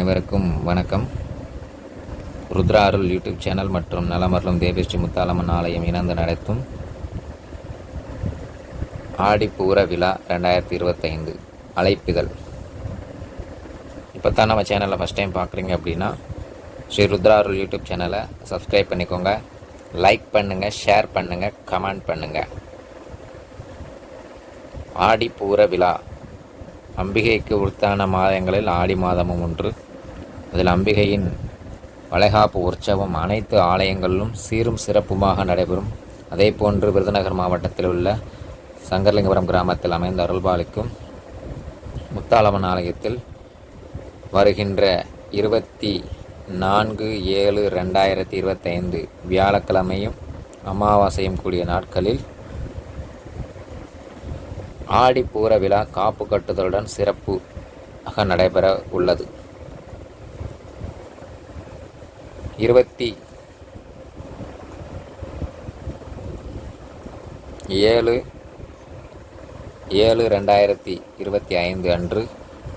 அனைவருக்கும் வணக்கம். ருத்ரா அருள் YouTube channel மற்றும் நலமருளும் தேவி முத்தாலம்மன் ஆலயம் இணைந்து நடத்தும் ஆடிப்பூர விழா 2025 அழைப்பிதழ். இப்போ தான் நம்ம சேனலை ஃபஸ்ட் டைம் பார்க்குறீங்க அப்படின்னா ஸ்ரீ ருத்ரா அருள் யூடியூப் சேனலை சப்ஸ்கிரைப் பண்ணிக்கோங்க, லைக் பண்ணுங்கள், ஷேர் பண்ணுங்கள், கமெண்ட் பண்ணுங்கள். ஆடிப்பூர விழா அம்பிகைக்கு உரித்தான மாதங்களில் ஆடி மாதமும் ஒன்று. அதில் அம்பிகையின் வளைகாப்பு உற்சவம் அனைத்து ஆலயங்களிலும் சீரும் சிறப்புமாக நடைபெறும். அதே போன்று விருதுநகர் மாவட்டத்தில் உள்ள சங்கரலிங்கபுரம் கிராமத்தில் அமைந்த அருள்பாலிக்கும் முத்தாலம்மன் ஆலயத்தில் வருகின்ற 24/7/2025 வியாழக்கிழமையும் அமாவாசையும் கூடிய நாட்களில் ஆடிப்பூர விழா காப்பு கட்டுதலுடன் சிறப்பாக நடைபெற உள்ளது. 27/7/2025 அன்று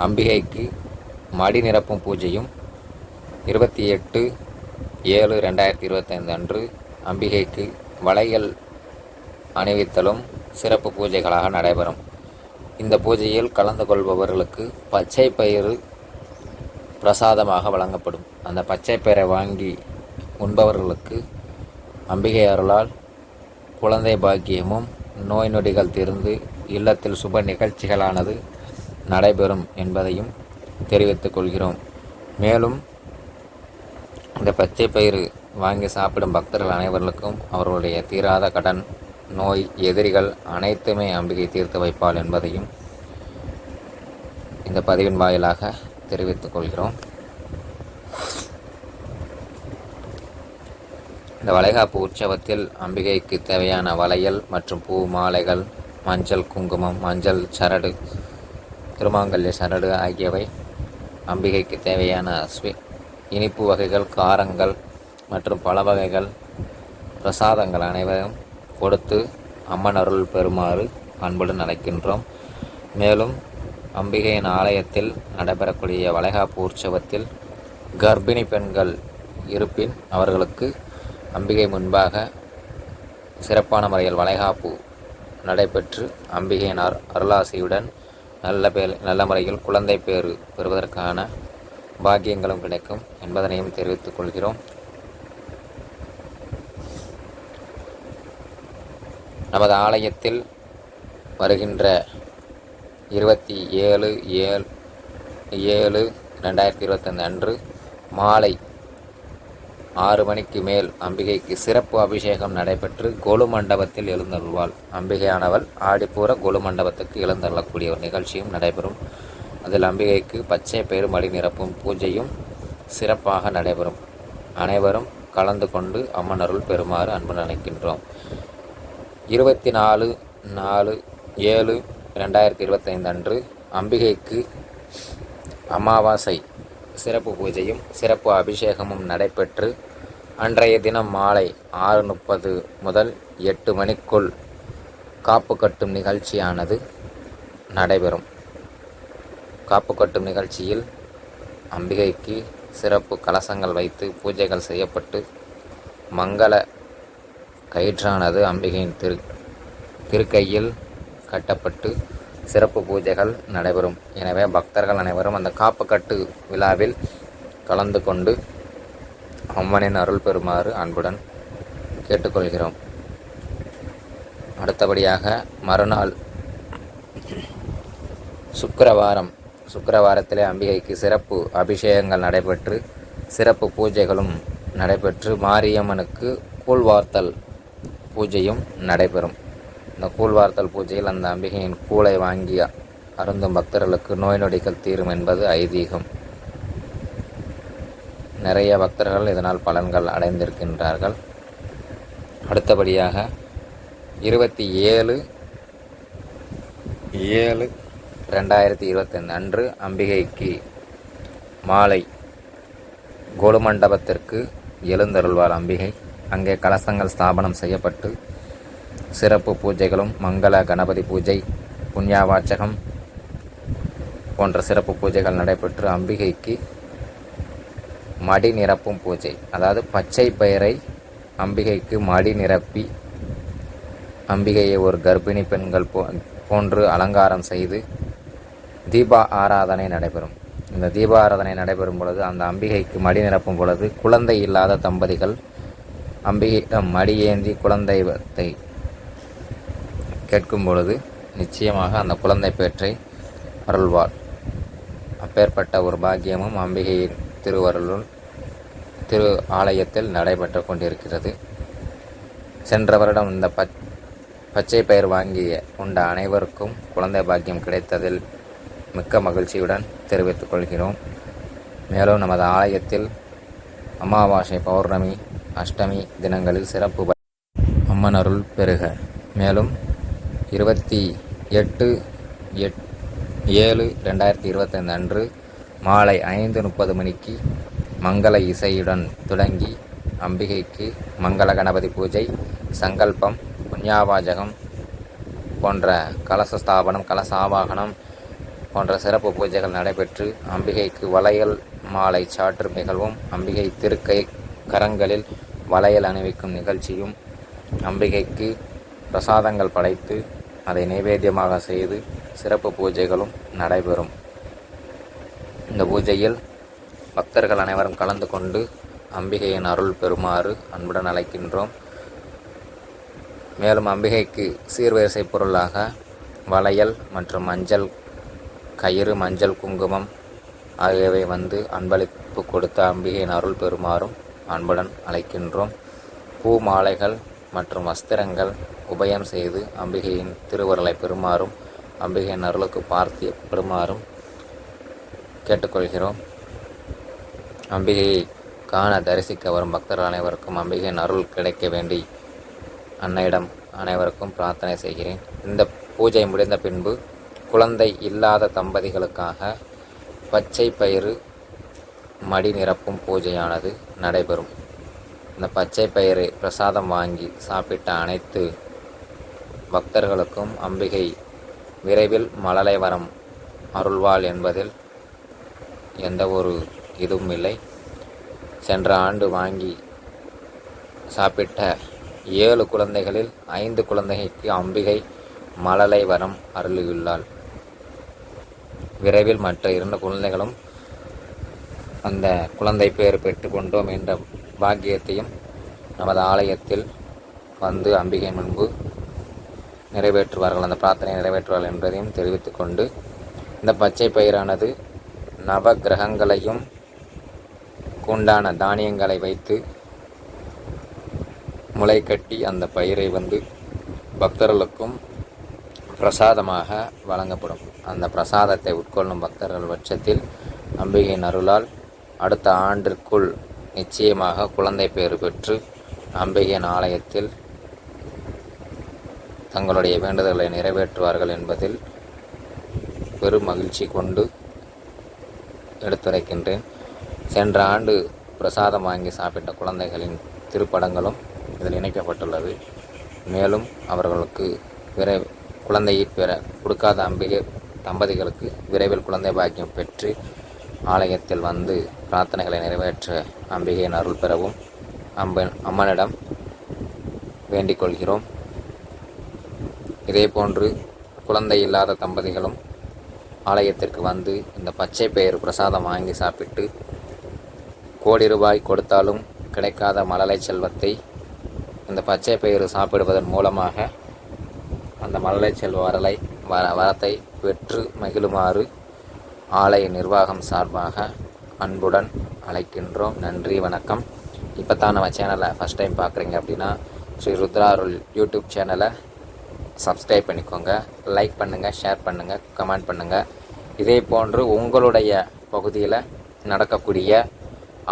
அம்பிகைக்கு மடி நிரப்பும் பூஜையும், 28/7/2025 அன்று அம்பிகைக்கு வளையல் அணிவித்தலும் சிறப்பு பூஜைகளாக நடைபெறும். இந்த பூஜையில் கலந்து கொள்பவர்களுக்கு பச்சை பயிறு பிரசாதமாக வழங்கப்படும். அந்த பச்சை பயிரை வாங்கி உண்பவர்களுக்கு அம்பிகை அருளால் குழந்தை பாக்கியமும் நோய் நொடிகள் தீர்ந்து இல்லத்தில் சுப நிகழ்ச்சிகளானது நடைபெறும் என்பதையும் தெரிவித்துக் கொள்கிறோம். மேலும் இந்த பச்சை பயிறு வாங்கி சாப்பிடும் பக்தர்கள் அனைவர்களுக்கும் அவர்களுடைய தீராத கடன், நோய், எதிரிகள் அனைத்துமே அம்பிகை தீர்த்து வைப்பாள் என்பதையும் இந்த பதிவின் வாயிலாக தெரிவித்துக் கொள்கிறோம். இந்த வளைகாப்பு உற்சவத்தில் அம்பிகைக்கு தேவையான வளையல் மற்றும் பூ மாலைகள், மஞ்சள் குங்குமம், மஞ்சள் சரடு, திருமாங்கல்ய சரடு ஆகியவை, அம்பிகைக்கு தேவையான இனிப்பு வகைகள், காரங்கள் மற்றும் பல வகைகள் பிரசாதங்கள் அனைவரும் கொடுத்து அம்மன் அருள் பெறுமாறு அன்புடன் அழைக்கின்றோம். மேலும் அம்பிகையின் ஆலயத்தில் நடைபெறக்கூடிய வளைகாப்பு உற்சவத்தில் கர்ப்பிணி பெண்கள் இருப்பின் அவர்களுக்கு அம்பிகை முன்பாக சிறப்பான முறையில் வளைகாப்பு நடைபெற்று அம்பிகையின் அருளாசியுடன் நல்ல முறையில் குழந்தை பேறு பெறுவதற்கான பாக்கியங்களும் கிடைக்கும் என்பதனையும் தெரிவித்துக் கொள்கிறோம். நமது ஆலயத்தில் வருகின்ற 27/7/2025 அன்று மாலை 6 மணிக்கு மேல் அம்பிகைக்கு சிறப்பு அபிஷேகம் நடைபெற்று கொலு மண்டபத்தில் எழுந்தருள்வாள். அம்பிகையானவள் ஆடிப்பூர கொலு மண்டபத்துக்கு எழுந்தருளக்கூடிய ஒரு நிகழ்ச்சியும் நடைபெறும். அதில் அம்பிகைக்கு பச்சை பயிறு மடி நிரப்பும் பூஜையும் சிறப்பாக நடைபெறும். அனைவரும் கலந்து கொண்டு அம்மன் அருள் பெறுமாறு அன்புடன் அழைக்கின்றோம். 24/7/2025 அன்று அம்பிகைக்கு அமாவாசை சிறப்பு பூஜையும் சிறப்பு அபிஷேகமும் நடைபெற்று அன்றைய தினம் மாலை 6:30 முதல் 8 மணிக்குள் காப்பு கட்டும் நிகழ்ச்சியானது நடைபெறும். காப்பு கட்டும் நிகழ்ச்சியில் அம்பிகைக்கு சிறப்பு கலசங்கள் வைத்து பூஜைகள் செய்யப்பட்டு மங்கள கயிற்றானது அம்பிகையின் திருக்கையில் கட்டப்பட்டு சிறப்பு பூஜைகள் நடைபெறும். எனவே பக்தர்கள் அனைவரும் அந்த காப்புக்கட்டு விழாவில் கலந்து கொண்டு அம்மனின் அருள் பெறுமாறு அன்புடன் கேட்டுக்கொள்கிறோம். அடுத்தபடியாக மறுநாள் சுக்கிரவாரத்திலே அம்பிகைக்கு சிறப்பு அபிஷேகங்கள் நடைபெற்று சிறப்பு பூஜைகளும் நடைபெற்று மாரியம்மனுக்கு கூழ்வார்த்தல் பூஜையும் நடைபெறும். இந்த கூழ்வார்த்தல் பூஜையில் அந்த அம்பிகையின் கூளை வாங்கி அருந்தும் பக்தர்களுக்கு நோய் நொடிகள் தீரும் என்பது ஐதீகம். நிறைய பக்தர்கள் இதனால் பலன்கள் அடைந்திருக்கின்றார்கள். அடுத்தபடியாக 27/7/2025 அன்று அம்பிகைக்கு மாலை கொலு மண்டபத்திற்கு எழுந்தருள்வாள் அம்பிகை. அங்கே கலசங்கள் ஸ்தாபனம் செய்யப்பட்டு சிறப்பு பூஜைகளும் மங்கள கணபதி பூஜை, புண்ணியாவாச்சகம் போன்ற சிறப்பு பூஜைகள் நடைபெற்று அம்பிகைக்கு மடி நிரப்பும் பூஜை. அதாவது பச்சை பயிரை அம்பிகைக்கு மடி நிரப்பி அம்பிகையை ஒரு கர்ப்பிணி பெண்கள் போன்று அலங்காரம் செய்து தீப ஆராதனை நடைபெறும். இந்த தீப ஆராதனை நடைபெறும் பொழுது அந்த அம்பிகைக்கு மடி நிரப்பும் பொழுது குழந்தை இல்லாத தம்பதிகள் அம்பிகையிடம் மடி ஏந்தி குழந்தைத்தை கேட்கும் பொழுது நிச்சயமாக அந்த குழந்தை பேற்றை அருள்வாள். அப்பேற்பட்ட ஒரு பாக்கியமும் அம்பிகையின் திருவருளும் திரு ஆலயத்தில் நடைபெற்று கொண்டிருக்கிறது. சென்ற வருடம் இந்த பச்சை பயிர் வாங்கிய உண்ட அனைவருக்கும் குழந்தை பாக்கியம் கிடைத்ததில் மிக்க மகிழ்ச்சியுடன் தெரிவித்துக் கொள்கிறோம். மேலும் நமது ஆலயத்தில் அமாவாசை, பௌர்ணமி, அஷ்டமி தினங்களில் சிறப்பு அம்மன் அருள் பெறுக. மேலும் 28/7/2025 அன்று மாலை 5:30 மணிக்கு மங்கள இசையுடன் தொடங்கி அம்பிகைக்கு மங்கள கணபதி பூஜை, சங்கல்பம், புண்ணியாவாஜகம் போன்ற கலசஸ்தாபனம், கலசாவாகனம் போன்ற சிறப்பு பூஜைகள் நடைபெற்று அம்பிகைக்கு வளையல் மாலை சாற்று நிகழ்வும், அம்பிகை திருக்கை கரங்களில் வளையல் அணிவிக்கும் நிகழ்ச்சியும், அம்பிகைக்கு பிரசாதங்கள் படைத்து அதை நைவேத்தியமாக செய்து சிறப்பு பூஜைகளும் நடைபெறும். இந்த பூஜையில் பக்தர்கள் அனைவரும் கலந்து கொண்டு அம்பிகையின் அருள் பெறுமாறு அன்புடன் அழைக்கின்றோம். மேலும் அம்பிகைக்கு சீர்வரிசை பொருளாக வளையல் மற்றும் மஞ்சள் கயிறு, மஞ்சள் குங்குமம் ஆகியவை அன்பளிப்பு கொடுத்த அம்பிகையின் அருள் பெறுமாறும் அன்புடன் அழைக்கின்றோம். பூ மாலைகள் மற்றும் வஸ்திரங்கள் உபயம் செய்து அம்பிகையின் திருவருளை பெறுமாறும் அம்பிகையின் அருளுக்கு பார்த்தியப்படுமாறும் கேட்டுக்கொள்கிறோம். அம்பிகையை காண தரிசிக்க வரும் பக்தர்கள் அனைவருக்கும் அம்பிகையின் அருள் கிடைக்க வேண்டி அன்னையிடம் அனைவருக்கும் பிரார்த்தனை செய்கிறேன். இந்த பூஜை முடிந்த பின்பு குழந்தை இல்லாத தம்பதிகளுக்காக பச்சை பயிறு மடி நிரப்பும் பூஜையானது நடைபெறும். இந்த பச்சை பயிரை பிரசாதம் வாங்கி சாப்பிட்ட அனைத்து பக்தர்களுக்கும் அம்பிகை விரைவில் மழலை வரம் அருள்வாள் என்பதில் எந்த ஒரு இதுவும் இல்லை. சென்ற ஆண்டு வாங்கி சாப்பிட்ட 7 குழந்தைகளில் 5 குழந்தைகளுக்கு அம்பிகை மழலை வரம் அருளியுள்ளாள். விரைவில் மற்ற 2 குழந்தைகளும் அந்த குழந்தை பேர் பெற்றுக்கொண்டோம் என்ற பாக்கியத்தையும் நமது ஆலயத்தில் அம்பிகை முன்பு நிறைவேற்றுவார்கள், அந்த பிரார்த்தனை நிறைவேற்றுவார்கள் என்பதையும் தெரிவித்துக் கொண்டு, இந்த பச்சை பயிரானது நவ கிரகங்களையும் உண்டான தானியங்களை வைத்து முளை கட்டி அந்த பயிரை பக்தர்களுக்கும் பிரசாதமாக வழங்கப்படும். அந்த பிரசாதத்தை உட்கொள்ளும் பக்தர்கள் பட்சத்தில் அம்பிகையின் அருளால் அடுத்த ஆண்டிற்குள் நிச்சயமாக குழந்தை பேறு பெற்று அம்பிகையின் ஆலயத்தில் தங்களுடைய வேண்டுதல்களை நிறைவேற்றுவார்கள் என்பதில் பெரும் மகிழ்ச்சி கொண்டு எடுத்துரைக்கின்றேன். சென்ற ஆண்டு பிரசாதம் வாங்கி சாப்பிட்ட குழந்தைகளின் திருப்படங்களும் இதில் இணைக்கப்பட்டுள்ளது. மேலும் அவர்களுக்கு குழந்தையை பெற கொடுக்காத அம்பிகை தம்பதிகளுக்கு விரைவில் குழந்தை பாக்கியம் பெற்று ஆலயத்தில் பிரார்த்தனைகளை நிறைவேற்ற அம்பிகையின் அருள் பெறவும் அம்மனிடம் வேண்டிக் கொள்கிறோம். இதேபோன்று குழந்தை இல்லாத தம்பதிகளும் ஆலயத்திற்கு இந்த பச்சை பயிர் பிரசாதம் வாங்கி சாப்பிட்டு கோடி ரூபாய் கொடுத்தாலும் கிடைக்காத மழலை செல்வத்தை இந்த பச்சை பயிறு சாப்பிடுவதன் மூலமாக அந்த மழலை செல்வ வரத்தை பெற்று மகிழுமாறு ஆலய நிர்வாகம் சார்பாக அன்புடன் அழைக்கின்றோம். நன்றி, வணக்கம். இப்போ தான் நம்ம சேனலை ஃபஸ்ட் டைம் பார்க்குறீங்க அப்படின்னா ஸ்ரீ ருத்ரா அருள் யூடியூப் சேனலை சப்ஸ்கிரைப் பண்ணிக்கோங்க, லைக் பண்ணுங்கள், ஷேர் பண்ணுங்கள், கமெண்ட் பண்ணுங்கள். இதே போன்று உங்களுடைய பகுதியில் நடக்கக்கூடிய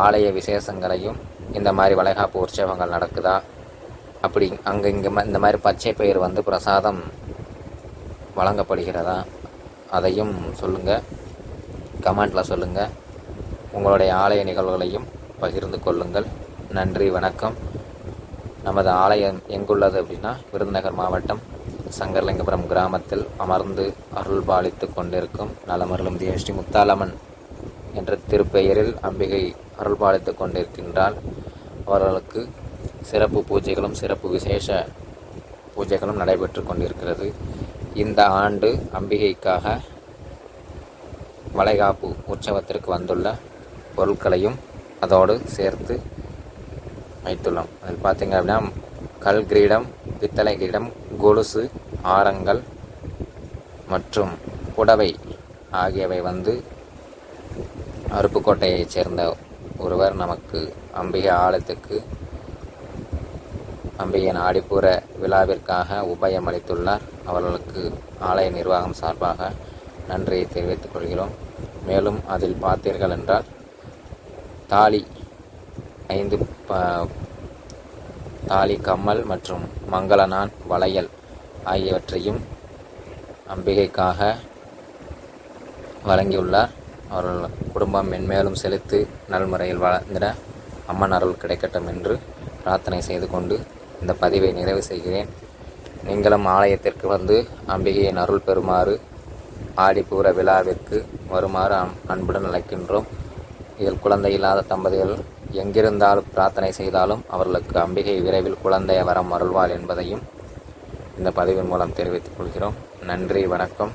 ஆலய விசேஷங்களையும் இந்த மாதிரி வளைகாப்பு உற்சவங்கள் நடக்குதா, அப்படி இங்கே இந்த மாதிரி பச்சை பயிர் பிரசாதம் வழங்கப்படுகிறதா, அதையும் சொல்லுங்கள், கமெண்டில் சொல்லுங்கள். உங்களுடைய ஆலய நிகழ்வுகளையும் பகிர்ந்து கொள்ளுங்கள். நன்றி, வணக்கம். நமது ஆலயம் எங்குள்ளது அப்படின்னா விருதுநகர் மாவட்டம் சங்கரலிங்கபுரம் கிராமத்தில் அமர்ந்து அருள் பாலித்து கொண்டிருக்கும் நலமருளும் ஸ்ரீ முத்தாலம்மன் என்ற திருப்பெயரில் அம்பிகை அருள்பாலித்து கொண்டிருக்கின்றால் அவர்களுக்கு சிறப்பு பூஜைகளும் சிறப்பு விசேஷ பூஜைகளும் நடைபெற்று கொண்டிருக்கிறது. இந்த ஆண்டு அம்பிகைக்காக வளைகாப்பு உற்சவத்திற்கு வந்துள்ள பொருட்களையும் அதோடு சேர்த்து வைத்துள்ளோம். அதில் பார்த்திங்க அப்படின்னா கல் கிரீடம், பித்தளை கிரீடம், கொலுசு, ஆரங்கள் மற்றும் புடவை ஆகியவை அருப்புக்கோட்டையைச் சேர்ந்த ஒருவர் நமக்கு அம்பிகை ஆலயத்துக்கு அம்பிகையின் ஆடிப்பூர விழாவிற்காக உபயம் அளித்துள்ளார். அவர்களுக்கு ஆலய நிர்வாகம் சார்பாக நன்றியை தெரிவித்துக் கொள்கிறோம். மேலும் அதில் பார்த்தீர்கள் என்றால் தாலி 5 தாலி, கம்மல் மற்றும் மங்களனான் வளையல் ஆகியவற்றையும் அம்பிகைக்காக வழங்கியுள்ளார். அவர்கள் குடும்பம் மென்மேலும் செலுத்து நல்முறையில் வளர்ந்திட அம்மன் அருள் கிடைக்கட்டும் என்று பிரார்த்தனை செய்து கொண்டு இந்த பதிவை நிறைவு செய்கிறேன். நீங்களும் ஆலயத்திற்கு வந்து அம்பிகையின் அருள் பெறுமாறு ஆடிப்பூர விழாவிற்கு வருமாறு அன்புடன் அழைக்கின்றோம். இதில் குழந்தை இல்லாத தம்பதிகள் எங்கிருந்தாலும் பிரார்த்தனை செய்தாலும் அவர்களுக்கு அம்பிகை விரைவில் குழந்தைய வரம் அருள்வாள் என்பதையும் இந்த பதிவின் மூலம் தெரிவித்துக் கொள்கிறோம். நன்றி, வணக்கம்.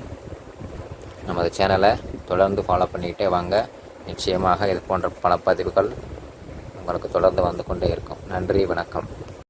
நமது சேனலை தொடர்ந்து ஃபாலோ பண்ணிக்கிட்டே வாங்க. நிச்சயமாக இது போன்ற பல பதிவுகள் உங்களுக்கு தொடர்ந்து வந்து கொண்டே இருக்கும். நன்றி, வணக்கம்.